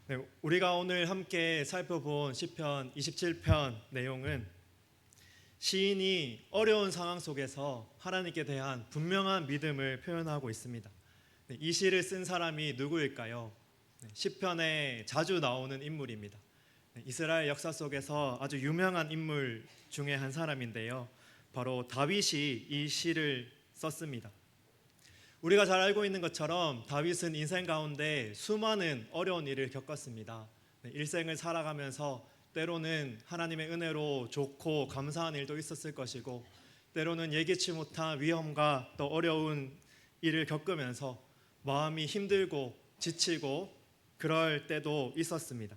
네, 우리가 오늘 함께 살펴본 시편 27편 내용은 시인이 어려운 상황 속에서 하나님께 대한 분명한 믿음을 표현하고 있습니다. 네, 이 시를 쓴 사람이 누구일까요? 네, 시편에 자주 나오는 인물입니다. 네, 이스라엘 역사 속에서 아주 유명한 인물 중에 한 사람인데요. 바로 다윗이 이 시를 썼습니다. 우리가 잘 알고 있는 것처럼 다윗은 인생 가운데 수많은 어려운 일을 겪었습니다. 일생을 살아가면서 때로는 하나님의 은혜로 좋고 감사한 일도 있었을 것이고, 때로는 예기치 못한 위험과 또 어려운 일을 겪으면서 마음이 힘들고 지치고 그럴 때도 있었습니다.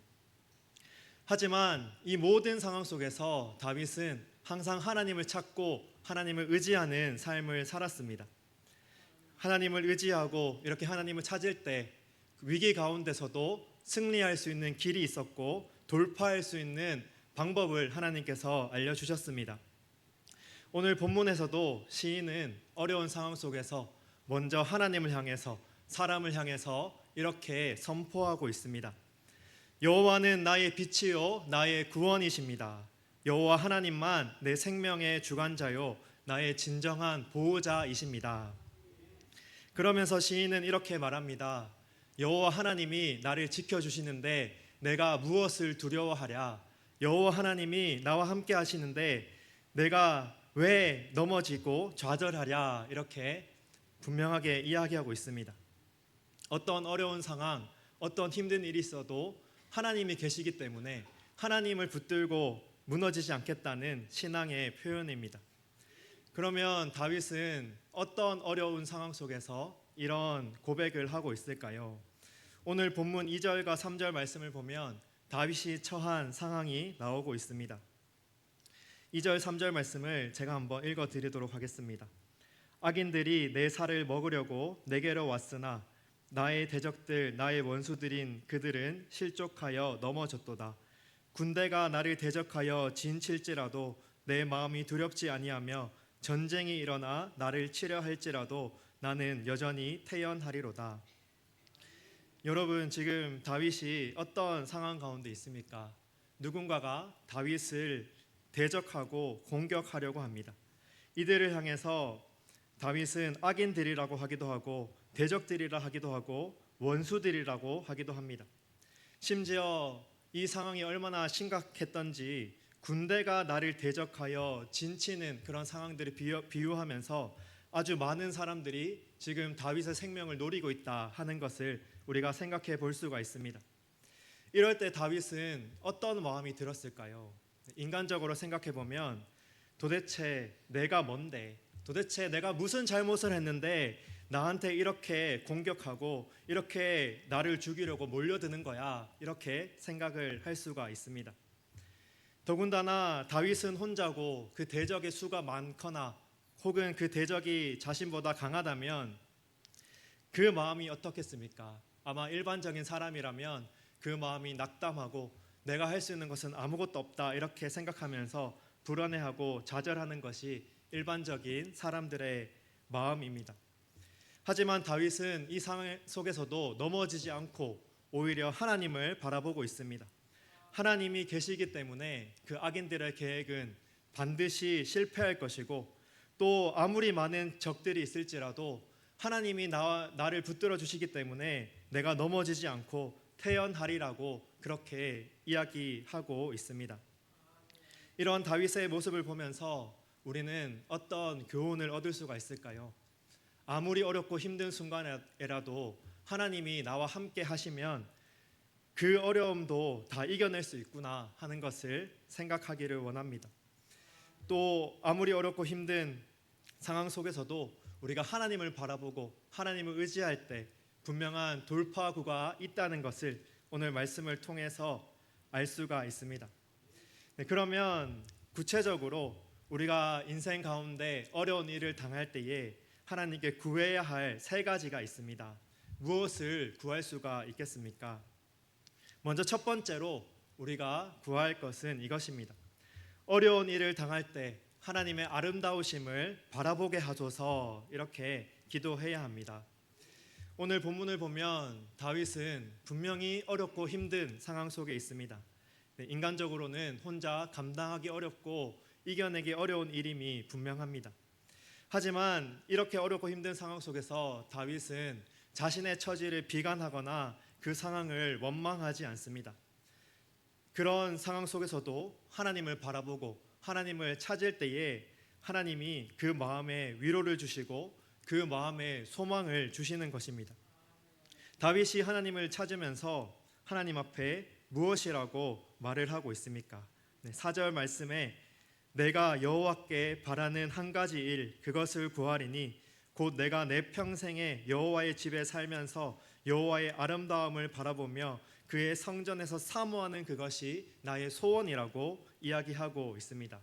하지만 이 모든 상황 속에서 다윗은 항상 하나님을 찾고 하나님을 의지하는 삶을 살았습니다. 하나님을 의지하고 이렇게 하나님을 찾을 때 위기 가운데서도 승리할 수 있는 길이 있었고 돌파할 수 있는 방법을 하나님께서 알려주셨습니다. 오늘 본문에서도 시인은 어려운 상황 속에서 먼저 하나님을 향해서, 사람을 향해서 이렇게 선포하고 있습니다. 여호와는 나의 빛이요 나의 구원이십니다. 여호와 하나님만 내 생명의 주관자요 나의 진정한 보호자이십니다. 그러면서 시인은 이렇게 말합니다. 여호와 하나님이 나를 지켜주시는데 내가 무엇을 두려워하랴? 여호와 하나님이 나와 함께 하시는데 내가 왜 넘어지고 좌절하랴? 이렇게 분명하게 이야기하고 있습니다. 어떤 어려운 상황, 어떤 힘든 일이 있어도 하나님이 계시기 때문에 하나님을 붙들고 무너지지 않겠다는 신앙의 표현입니다. 그러면 다윗은 어떤 어려운 상황 속에서 이런 고백을 하고 있을까요? 오늘 본문 2절과 3절 말씀을 보면 다윗이 처한 상황이 나오고 있습니다. 2절 3절 말씀을 제가 한번 읽어 드리도록 하겠습니다. 악인들이 내 살을 먹으려고 내게로 왔으나 나의 대적들 나의 원수들인 그들은 실족하여 넘어졌도다. 군대가 나를 대적하여 진칠지라도 내 마음이 두렵지 아니하며 전쟁이 일어나 나를 치려 할지라도 나는 여전히 태연하리로다. 여러분, 지금 다윗이 어떤 상황 가운데 있습니까? 누군가가 다윗을 대적하고 공격하려고 합니다. 이들을 향해서 다윗은 악인들이라고 하기도 하고 대적들이라 하기도 하고 원수들이라고 하기도 합니다. 심지어 이 상황이 얼마나 심각했던지 군대가 나를 대적하여 진치는 그런 상황들을 비유하면서 아주 많은 사람들이 지금 다윗의 생명을 노리고 있다 하는 것을 우리가 생각해 볼 수가 있습니다. 이럴 때 다윗은 어떤 마음이 들었을까요? 인간적으로 생각해 보면 도대체 내가 뭔데, 도대체 내가 무슨 잘못을 했는데 나한테 이렇게 공격하고 이렇게 나를 죽이려고 몰려드는 거야, 이렇게 생각을 할 수가 있습니다. 더군다나 다윗은 혼자고 그 대적의 수가 많거나 혹은 그 대적이 자신보다 강하다면 그 마음이 어떻겠습니까? 아마 일반적인 사람이라면 그 마음이 낙담하고 내가 할 수 있는 것은 아무것도 없다 이렇게 생각하면서 불안해하고 좌절하는 것이 일반적인 사람들의 마음입니다. 하지만 다윗은 이 상황 속에서도 넘어지지 않고 오히려 하나님을 바라보고 있습니다. 하나님이 계시기 때문에 그 악인들의 계획은 반드시 실패할 것이고, 또 아무리 많은 적들이 있을지라도 하나님이 나를 붙들어 주시기 때문에 내가 넘어지지 않고 태연하리라고 그렇게 이야기하고 있습니다. 이런 다윗의 모습을 보면서 우리는 어떤 교훈을 얻을 수가 있을까요? 아무리 어렵고 힘든 순간에라도 하나님이 나와 함께 하시면 그 어려움도 다 이겨낼 수 있구나 하는 것을 생각하기를 원합니다. 또 아무리 어렵고 힘든 상황 속에서도 우리가 하나님을 바라보고 하나님을 의지할 때 분명한 돌파구가 있다는 것을 오늘 말씀을 통해서 알 수가 있습니다. 네, 그러면 구체적으로 우리가 인생 가운데 어려운 일을 당할 때에 하나님께 구해야 할 세 가지가 있습니다. 무엇을 구할 수가 있겠습니까? 먼저 첫 번째로 우리가 구할 것은 이것입니다. 어려운 일을 당할 때 하나님의 아름다우심을 바라보게 하소서, 이렇게 기도해야 합니다. 오늘 본문을 보면 다윗은 분명히 어렵고 힘든 상황 속에 있습니다. 인간적으로는 혼자 감당하기 어렵고 이겨내기 어려운 일임이 분명합니다. 하지만 이렇게 어렵고 힘든 상황 속에서 다윗은 자신의 처지를 비관하거나 그 상황을 원망하지 않습니다. 그런 상황 속에서도 하나님을 바라보고 하나님을 찾을 때에 하나님이 그 마음에 위로를 주시고 그 마음에 소망을 주시는 것입니다. 다윗이 하나님을 찾으면서 하나님 앞에 무엇이라고 말을 하고 있습니까? 4절 말씀에 내가 여호와께 바라는 한 가지 일 그것을 구하리니 곧 내가 내 평생에 여호와의 집에 살면서 여호와의 아름다움을 바라보며 그의 성전에서 사모하는 그것이 나의 소원이라고 이야기하고 있습니다.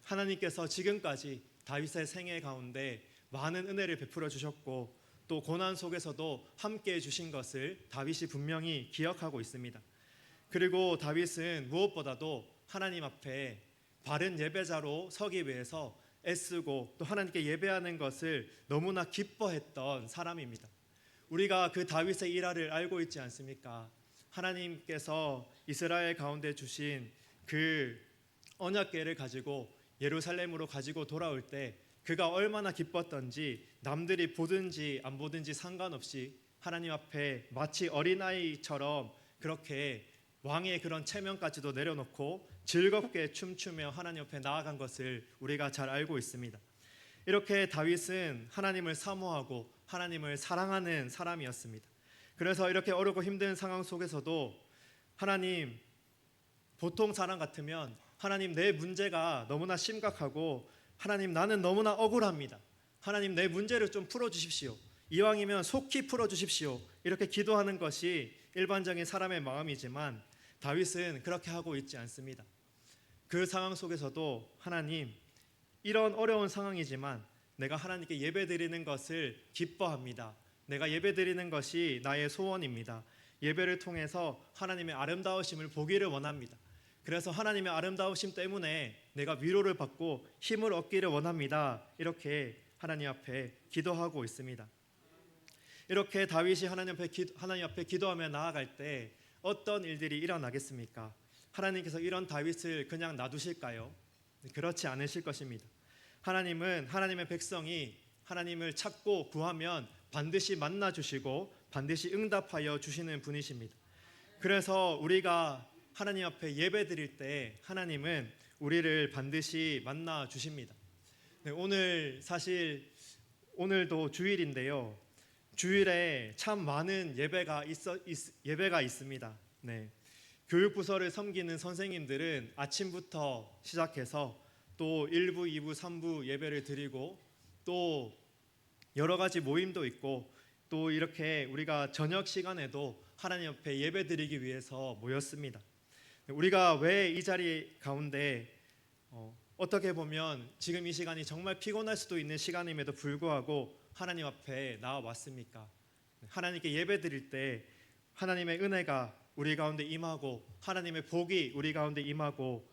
하나님께서 지금까지 다윗의 생애 가운데 많은 은혜를 베풀어 주셨고 또 고난 속에서도 함께해 주신 것을 다윗이 분명히 기억하고 있습니다. 그리고 다윗은 무엇보다도 하나님 앞에 바른 예배자로 서기 위해서 애쓰고 또 하나님께 예배하는 것을 너무나 기뻐했던 사람입니다. 우리가 그 다윗의 일화를 알고 있지 않습니까? 하나님께서 이스라엘 가운데 주신 그 언약궤를 가지고 예루살렘으로 가지고 돌아올 때 그가 얼마나 기뻤던지 남들이 보든지 안 보든지 상관없이 하나님 앞에 마치 어린아이처럼 그렇게 왕의 그런 체면까지도 내려놓고 즐겁게 춤추며 하나님 앞에 나아간 것을 우리가 잘 알고 있습니다. 이렇게 다윗은 하나님을 사모하고 하나님을 사랑하는 사람이었습니다. 그래서 이렇게 어렵고 힘든 상황 속에서도 하나님, 보통 사람 같으면 하나님 내 문제가 너무나 심각하고 하나님 나는 너무나 억울합니다. 하나님 내 문제를 좀 풀어주십시오. 이왕이면 속히 풀어주십시오. 이렇게 기도하는 것이 일반적인 사람의 마음이지만 다윗은 그렇게 하고 있지 않습니다. 그 상황 속에서도 하나님, 이런 어려운 상황이지만 내가 하나님께 예배드리는 것을 기뻐합니다. 내가 예배드리는 것이 나의 소원입니다. 예배를 통해서 하나님의 아름다우심을 보기를 원합니다. 그래서 하나님의 아름다우심 때문에 내가 위로를 받고 힘을 얻기를 원합니다. 이렇게 하나님 앞에 기도하고 있습니다. 이렇게 다윗이 하나님 앞에 기도하며 나아갈 때 어떤 일들이 일어나겠습니까? 하나님께서 이런 다윗을 그냥 놔두실까요? 그렇지 않으실 것입니다. 하나님은 하나님의 백성이 하나님을 찾고 구하면 반드시 만나 주시고 반드시 응답하여 주시는 분이십니다. 그래서 우리가 하나님 앞에 예배드릴 때 하나님은 우리를 반드시 만나 주십니다. 오늘 사실 오늘도 주일인데요. 주일에 참 많은 예배가 있습니다. 교육부서를 섬기는 선생님들은 아침부터 시작해서 또 1부, 2부, 3부 예배를 드리고 또 여러 가지 모임도 있고 또 이렇게 우리가 저녁 시간에도 하나님 앞에 예배 드리기 위해서 모였습니다. 우리가 왜 이 자리 가운데 어떻게 보면 지금 이 시간이 정말 피곤할 수도 있는 시간임에도 불구하고 하나님 앞에 나와왔습니까? 하나님께 예배 드릴 때 하나님의 은혜가 우리 가운데 임하고 하나님의 복이 우리 가운데 임하고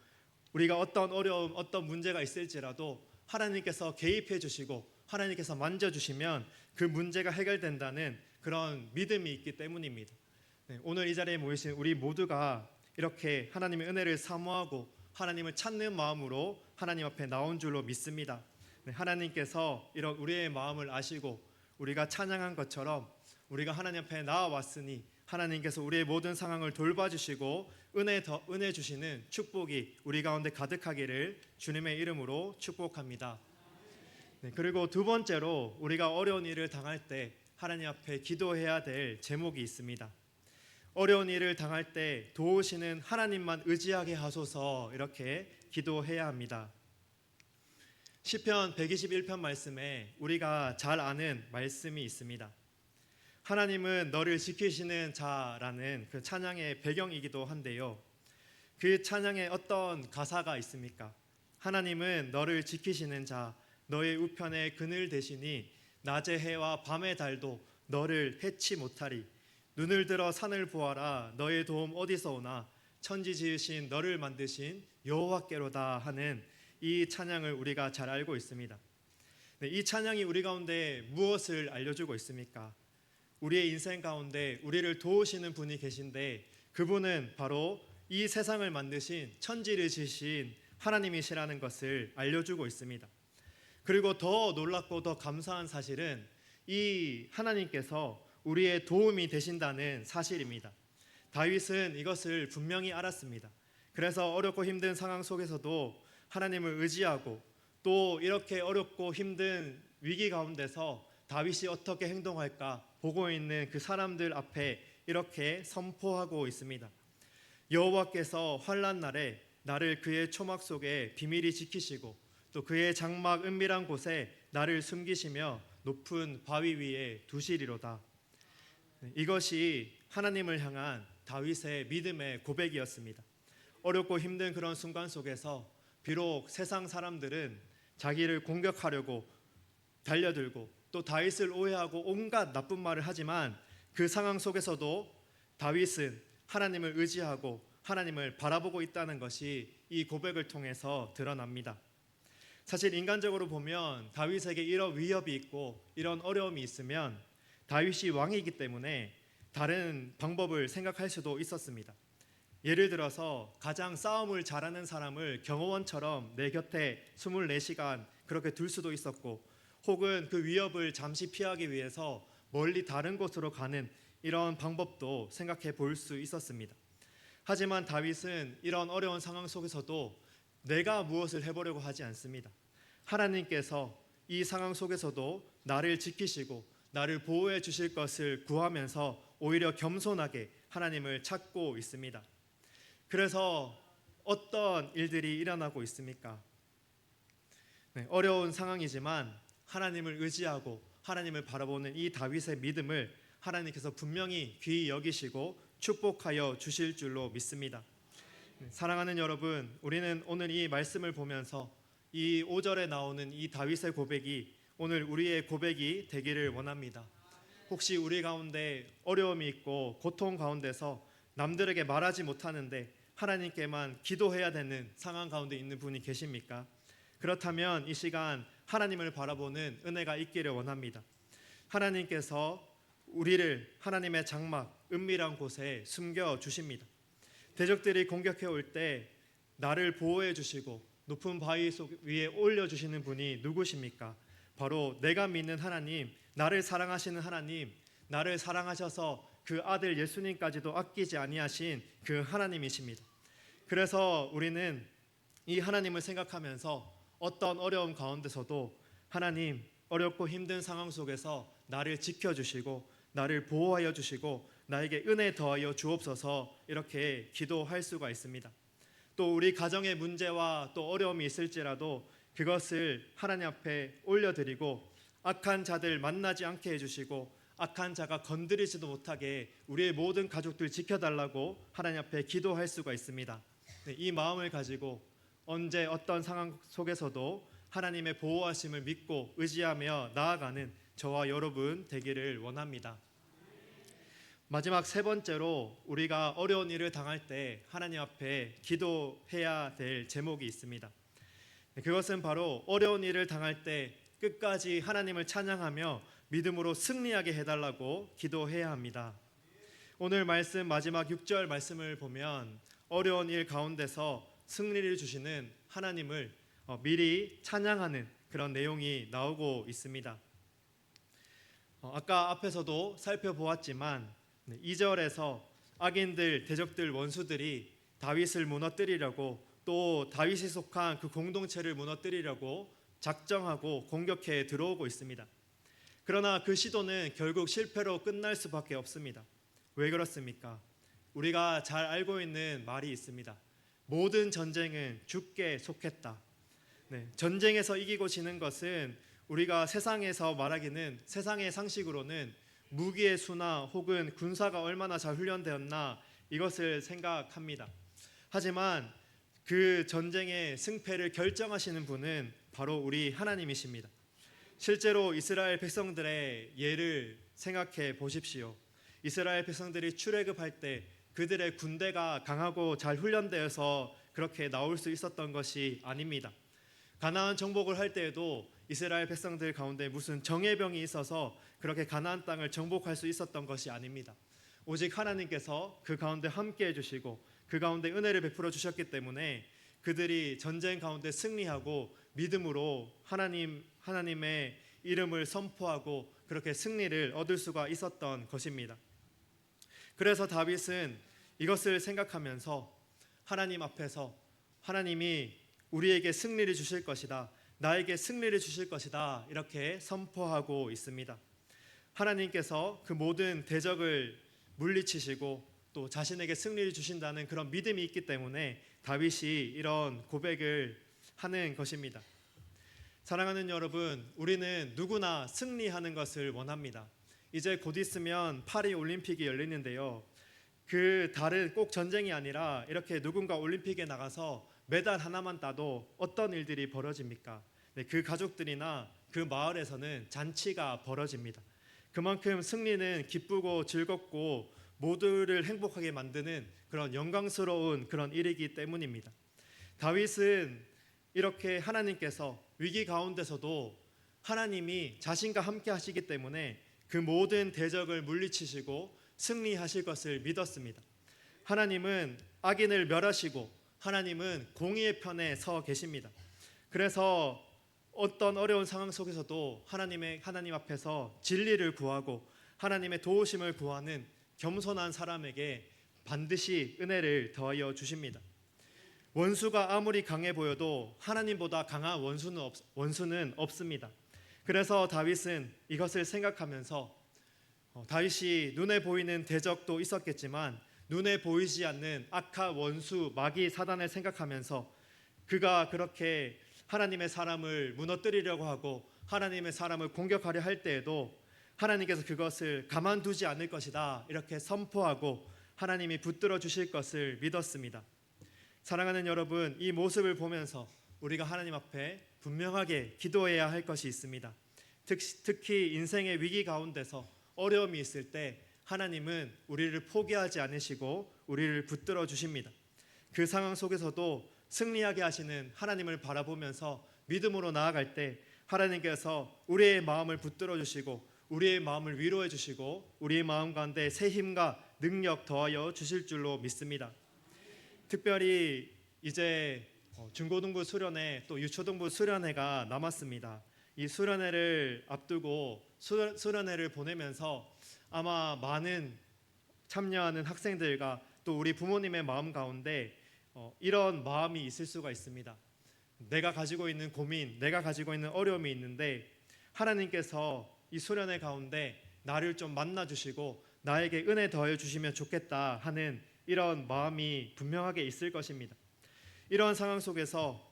우리가 어떤 어려움, 어떤 문제가 있을지라도 하나님께서 개입해 주시고 하나님께서 만져주시면 그 문제가 해결된다는 그런 믿음이 있기 때문입니다. 오늘 이 자리에 모이신 우리 모두가 이렇게 하나님의 은혜를 사모하고 하나님을 찾는 마음으로 하나님 앞에 나온 줄로 믿습니다. 하나님께서 이런 우리의 마음을 아시고 우리가 찬양한 것처럼 우리가 하나님 앞에 나와왔으니 하나님께서 우리의 모든 상황을 돌봐주시고 은혜 주시는 축복이 우리 가운데 가득하기를 주님의 이름으로 축복합니다. 그리고 두 번째로 우리가 어려운 일을 당할 때 하나님 앞에 기도해야 될 제목이 있습니다. 어려운 일을 당할 때 도우시는 하나님만 의지하게 하소서 이렇게 기도해야 합니다. 시편 121편 말씀에 우리가 잘 아는 말씀이 있습니다. 하나님은 너를 지키시는 자라는 그 찬양의 배경이기도 한데요. 그 찬양에 어떤 가사가 있습니까? 하나님은 너를 지키시는 자, 너의 우편에 그늘 되시니 낮의 해와 밤의 달도 너를 해치 못하리. 눈을 들어 산을 보아라. 너의 도움 어디서 오나? 천지 지으신 너를 만드신 여호와께로다 하는 이 찬양을 우리가 잘 알고 있습니다. 이 찬양이 우리 가운데 무엇을 알려주고 있습니까? 우리의 인생 가운데 우리를 도우시는 분이 계신데 그분은 바로 이 세상을 만드신 천지를 지으신 하나님이시라는 것을 알려주고 있습니다. 그리고 더 놀랍고 더 감사한 사실은 이 하나님께서 우리의 도움이 되신다는 사실입니다. 다윗은 이것을 분명히 알았습니다. 그래서 어렵고 힘든 상황 속에서도 하나님을 의지하고 또 이렇게 어렵고 힘든 위기 가운데서 다윗이 어떻게 행동할까 보고 있는 그 사람들 앞에 이렇게 선포하고 있습니다. 여호와께서 환난 날에 나를 그의 초막 속에 비밀히 지키시고 또 그의 장막 은밀한 곳에 나를 숨기시며 높은 바위 위에 두시리로다. 이것이 하나님을 향한 다윗의 믿음의 고백이었습니다. 어렵고 힘든 그런 순간 속에서 비록 세상 사람들은 자기를 공격하려고 달려들고 또 다윗을 오해하고 온갖 나쁜 말을 하지만 그 상황 속에서도 다윗은 하나님을 의지하고 하나님을 바라보고 있다는 것이 이 고백을 통해서 드러납니다. 사실 인간적으로 보면 다윗에게 이런 위협이 있고 이런 어려움이 있으면 다윗이 왕이기 때문에 다른 방법을 생각할 수도 있었습니다. 예를 들어서 가장 싸움을 잘하는 사람을 경호원처럼 내 곁에 24시간 그렇게 둘 수도 있었고 혹은 그 위협을 잠시 피하기 위해서 멀리 다른 곳으로 가는 이런 방법도 생각해 볼 수 있었습니다. 하지만 다윗은 이런 어려운 상황 속에서도 내가 무엇을 해보려고 하지 않습니다. 하나님께서 이 상황 속에서도 나를 지키시고 나를 보호해 주실 것을 구하면서 오히려 겸손하게 하나님을 찾고 있습니다. 그래서 어떤 일들이 일어나고 있습니까? 어려운 상황이지만 하나님을 의지하고 하나님을 바라보는 이 다윗의 믿음을 하나님께서 분명히 귀히 여기시고 축복하여 주실 줄로 믿습니다. 사랑하는 여러분, 우리는 오늘 이 말씀을 보면서 이 5절에 나오는 이 다윗의 고백이 오늘 우리의 고백이 되기를 원합니다. 혹시 우리 가운데 어려움이 있고 고통 가운데서 남들에게 말하지 못하는데 하나님께만 기도해야 되는 상황 가운데 있는 분이 계십니까? 그렇다면 이 시간 하나님을 바라보는 은혜가 있기를 원합니다. 하나님께서 우리를 하나님의 장막 은밀한 곳에 숨겨 주십니다. 대적들이 공격해 올 때 나를 보호해 주시고 높은 바위 속 위에 올려 주시는 분이 누구십니까? 바로 내가 믿는 하나님, 나를 사랑하시는 하나님, 나를 사랑하셔서 그 아들 예수님까지도 아끼지 아니하신 그 하나님이십니다. 그래서 우리는 이 하나님을 생각하면서 어떤 어려움 가운데서도 하나님, 어렵고 힘든 상황 속에서 나를 지켜주시고 나를 보호하여 주시고 나에게 은혜 더하여 주옵소서 이렇게 기도할 수가 있습니다. 또 우리 가정의 문제와 또 어려움이 있을지라도 그것을 하나님 앞에 올려드리고 악한 자들 만나지 않게 해주시고 악한 자가 건드리지도 못하게 우리의 모든 가족들 지켜달라고 하나님 앞에 기도할 수가 있습니다. 이 마음을 가지고 언제 어떤 상황 속에서도 하나님의 보호하심을 믿고 의지하며 나아가는 저와 여러분 되기를 원합니다. 마지막 세 번째로 우리가 어려운 일을 당할 때 하나님 앞에 기도해야 될 제목이 있습니다. 그것은 바로 어려운 일을 당할 때 끝까지 하나님을 찬양하며 믿음으로 승리하게 해달라고 기도해야 합니다. 오늘 말씀 마지막 6절 말씀을 보면 어려운 일 가운데서 승리를 주시는 하나님을 미리 찬양하는 그런 내용이 나오고 있습니다. 아까 앞에서도 살펴보았지만 2절에서 악인들, 대적들, 원수들이 다윗을 무너뜨리려고 또 다윗이 속한 그 공동체를 무너뜨리려고 작정하고 공격해 들어오고 있습니다. 그러나 그 시도는 결국 실패로 끝날 수밖에 없습니다. 왜 그렇습니까? 우리가 잘 알고 있는 말이 있습니다. 모든 전쟁은 죽게 속했다. 전쟁에서 이기고 지는 것은 우리가 세상에서 말하기는 세상의 상식으로는 무기의 수나 혹은 군사가 얼마나 잘 훈련되었나 이것을 생각합니다. 하지만 그 전쟁의 승패를 결정하시는 분은 바로 우리 하나님이십니다. 실제로 이스라엘 백성들의 예를 생각해 보십시오. 이스라엘 백성들이 출애굽할 때 그들의 군대가 강하고 잘 훈련되어서 그렇게 나올 수 있었던 것이 아닙니다. 가나안 정복을 할 때에도 이스라엘 백성들 가운데 무슨 정예병이 있어서 그렇게 가나안 땅을 정복할 수 있었던 것이 아닙니다. 오직 하나님께서 그 가운데 함께 해주시고 그 가운데 은혜를 베풀어 주셨기 때문에 그들이 전쟁 가운데 승리하고 믿음으로 하나님의 이름을 선포하고 그렇게 승리를 얻을 수가 있었던 것입니다. 그래서 다윗은 이것을 생각하면서 하나님 앞에서 하나님이 우리에게 승리를 주실 것이다, 나에게 승리를 주실 것이다, 이렇게 선포하고 있습니다. 하나님께서 그 모든 대적을 물리치시고 또 자신에게 승리를 주신다는 그런 믿음이 있기 때문에 다윗이 이런 고백을 하는 것입니다. 사랑하는 여러분, 우리는 누구나 승리하는 것을 원합니다. 이제 곧 있으면 파리 올림픽이 열리는데요, 그 달은 꼭 전쟁이 아니라 이렇게 누군가 올림픽에 나가서 메달 하나만 따도 어떤 일들이 벌어집니까? 네, 그 가족들이나 그 마을에서는 잔치가 벌어집니다. 그만큼 승리는 기쁘고 즐겁고 모두를 행복하게 만드는 그런 영광스러운 그런 일이기 때문입니다. 다윗은 이렇게 하나님께서 위기 가운데서도 하나님이 자신과 함께 하시기 때문에 그 모든 대적을 물리치시고 승리하실 것을 믿었습니다. 하나님은 악인을 멸하시고 하나님은 공의의 편에 서 계십니다. 그래서 어떤 어려운 상황 속에서도 하나님 앞에서 진리를 구하고 하나님의 도우심을 구하는 겸손한 사람에게 반드시 은혜를 더하여 주십니다. 원수가 아무리 강해 보여도 하나님보다 강한 원수는 없습니다. 그래서 다윗은 이것을 생각하면서 다윗이 눈에 보이는 대적도 있었겠지만 눈에 보이지 않는 악한 원수 마귀 사단을 생각하면서 그가 그렇게 하나님의 사람을 무너뜨리려고 하고 하나님의 사람을 공격하려 할 때에도 하나님께서 그것을 가만두지 않을 것이다, 이렇게 선포하고 하나님이 붙들어 주실 것을 믿었습니다. 사랑하는 여러분, 이 모습을 보면서 우리가 하나님 앞에 분명하게 기도해야 할 것이 있습니다. 특히 인생의 위기 가운데서 어려움이 있을 때 하나님은 우리를 포기하지 않으시고 우리를 붙들어 주십니다. 그 상황 속에서도 승리하게 하시는 하나님을 바라보면서 믿음으로 나아갈 때 하나님께서 우리의 마음을 붙들어 주시고 우리의 마음을 위로해 주시고 우리의 마음 가운데 새 힘과 능력 더하여 주실 줄로 믿습니다. 특별히 이제 중고등부 수련회 또 유초등부 수련회가 남았습니다. 이 수련회를 앞두고 수련회를 보내면서 아마 많은 참여하는 학생들과 또 우리 부모님의 마음 가운데 이런 마음이 있을 수가 있습니다. 내가 가지고 있는 고민, 내가 가지고 있는 어려움이 있는데 하나님께서 이 수련회 가운데 나를 좀 만나주시고 나에게 은혜 더해 주시면 좋겠다 하는 이런 마음이 분명하게 있을 것입니다. 이런 상황 속에서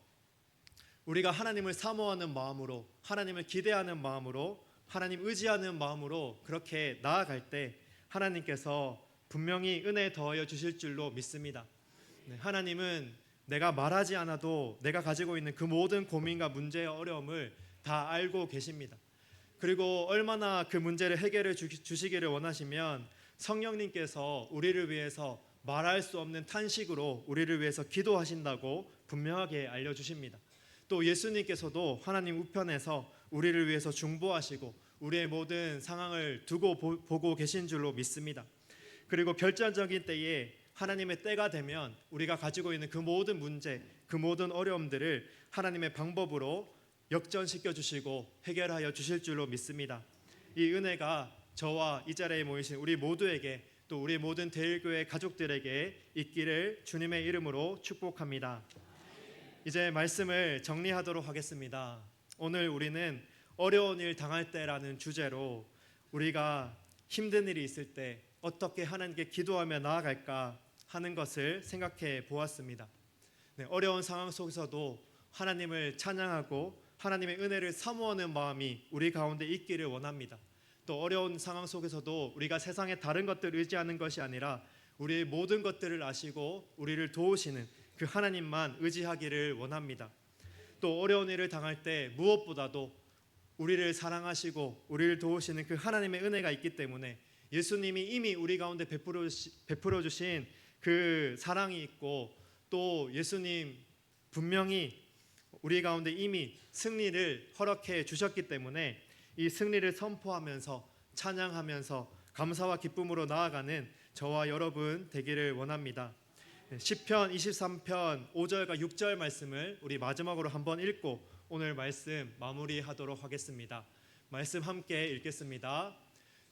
우리가 하나님을 사모하는 마음으로, 하나님을 기대하는 마음으로, 하나님 의지하는 마음으로 그렇게 나아갈 때 하나님께서 분명히 은혜 더하여 주실 줄로 믿습니다. 하나님은 내가 말하지 않아도 내가 가지고 있는 그 모든 고민과 문제와 어려움을 다 알고 계십니다. 그리고 얼마나 그 문제를 해결해 주시기를 원하시면 성령님께서 우리를 위해서 말할 수 없는 탄식으로 우리를 위해서 기도하신다고 분명하게 알려주십니다. 또 예수님께서도 하나님 우편에서 우리를 위해서 중보하시고 우리의 모든 상황을 두고 보고 계신 줄로 믿습니다. 그리고 결정적인 때에 하나님의 때가 되면 우리가 가지고 있는 그 모든 문제, 그 모든 어려움들을 하나님의 방법으로 역전시켜 주시고 해결하여 주실 줄로 믿습니다. 이 은혜가 저와 이 자리에 모이신 우리 모두에게 또 우리 모든 대일교회 가족들에게 있기를 주님의 이름으로 축복합니다. 이제 말씀을 정리하도록 하겠습니다. 오늘 우리는 어려운 일 당할 때라는 주제로 우리가 힘든 일이 있을 때 어떻게 하나님께 기도하며 나아갈까 하는 것을 생각해 보았습니다. 어려운 상황 속에서도 하나님을 찬양하고 하나님의 은혜를 사모하는 마음이 우리 가운데 있기를 원합니다. 또 어려운 상황 속에서도 우리가 세상의 다른 것들을 의지하는 것이 아니라 우리의 모든 것들을 아시고 우리를 도우시는 그 하나님만 의지하기를 원합니다. 또 어려운 일을 당할 때 무엇보다도 우리를 사랑하시고 우리를 도우시는 그 하나님의 은혜가 있기 때문에 예수님이 이미 우리 가운데 베풀어 주신 그 사랑이 있고 또 예수님 분명히 우리 가운데 이미 승리를 허락해 주셨기 때문에 이 승리를 선포하면서 찬양하면서 감사와 기쁨으로 나아가는 저와 여러분 되기를 원합니다. 시편 23편 5절과 6절 말씀을 우리 마지막으로 한번 읽고 오늘 말씀 마무리하도록 하겠습니다. 말씀 함께 읽겠습니다.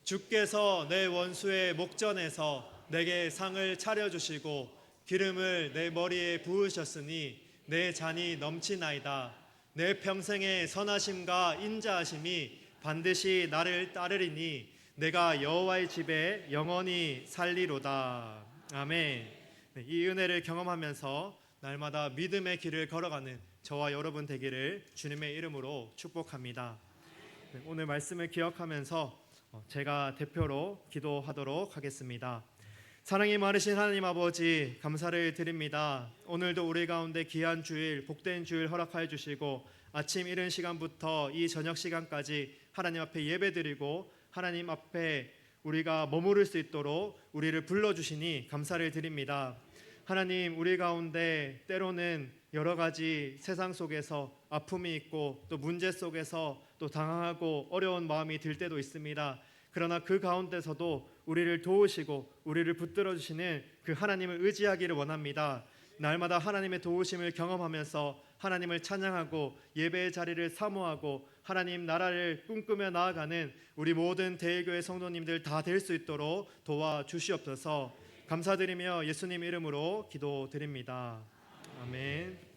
주께서 내 원수의 목전에서 내게 상을 차려주시고 기름을 내 머리에 부으셨으니 내 잔이 넘치나이다. 내 평생의 선하심과 인자하심이 반드시 나를 따르리니 내가 여호와의 집에 영원히 살리로다. 아멘. 이 은혜를 경험하면서 날마다 믿음의 길을 걸어가는 저와 여러분 되기를 주님의 이름으로 축복합니다. 오늘 말씀을 기억하면서 제가 대표로 기도하도록 하겠습니다. 사랑이 많으신 하나님 아버지, 감사를 드립니다. 오늘도 우리 가운데 귀한 주일, 복된 주일 허락하여 주시고 아침 이른 시간부터 이 저녁 시간까지 하나님 앞에 예배드리고 하나님 앞에 우리가 머무를 수 있도록 우리를 불러주시니 감사를 드립니다. 하나님, 우리 가운데 때로는 여러 가지 세상 속에서 아픔이 있고 또 문제 속에서 또 당황하고 어려운 마음이 들 때도 있습니다. 그러나 그 가운데서도 우리를 도우시고 우리를 붙들어 주시는 그 하나님을 의지하기를 원합니다. 날마다 하나님의 도우심을 경험하면서 하나님을 찬양하고 예배의 자리를 사모하고 하나님 나라를 꿈꾸며 나아가는 우리 모든 대일교회 성도님들 다 될 수 있도록 도와주시옵소서. 감사드리며 예수님 이름으로 기도드립니다. 아멘.